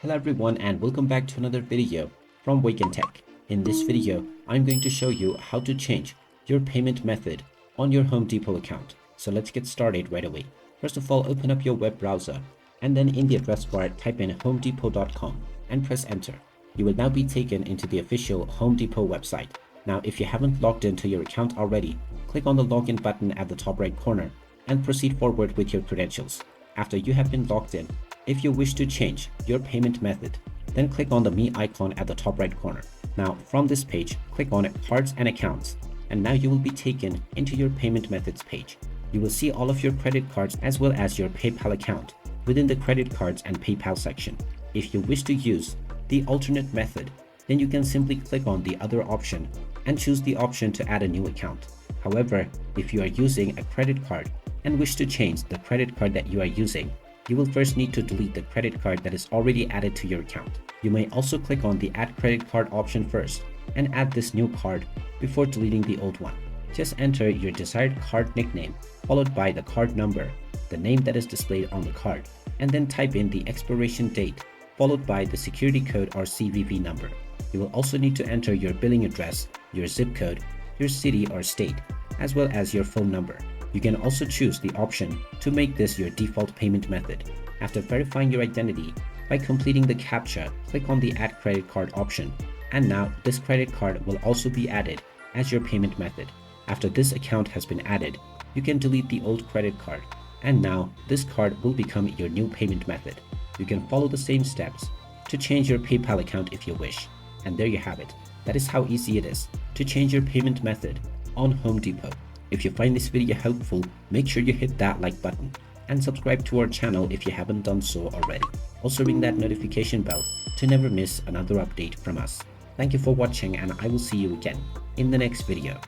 Hello everyone and welcome back to another video from Wake&Tech. In this video, I'm going to show you how to change your payment method on your Home Depot account. So let's get started right away. First of all, open up your web browser and then in the address bar type in homedepot.com and press enter. You will now be taken into the official Home Depot website. Now if you haven't logged into your account already, click on the login button at the top right corner and proceed forward with your credentials. After you have been logged in, if you wish to change your payment method, then click on the Me icon at the top right corner. Now from this page, click on Cards and Accounts, and now you will be taken into your payment methods page. You will see all of your credit cards as well as your PayPal account within the credit cards and PayPal section. If you wish to use the alternate method, then you can simply click on the other option and choose the option to add a new account. However, if you are using a credit card and wish to change the credit card that you are using, you will first need to delete the credit card that is already added to your account. You may also click on the Add Credit Card option first and add this new card before deleting the old one. Just enter your desired card nickname followed by the card number, the name that is displayed on the card, and then type in the expiration date followed by the security code or CVV number. You will also need to enter your billing address, your zip code, your city or state, as well as your phone number. You can also choose the option to make this your default payment method. After verifying your identity by completing the CAPTCHA, click on the Add Credit Card option, and now this credit card will also be added as your payment method. After this account has been added, you can delete the old credit card, and now this card will become your new payment method. You can follow the same steps to change your PayPal account if you wish. And there you have it. That is how easy it is to change your payment method on Home Depot. If you find this video helpful, make sure you hit that like button and subscribe to our channel if you haven't done so already. Also ring that notification bell to never miss another update from us. Thank you for watching and I will see you again in the next video.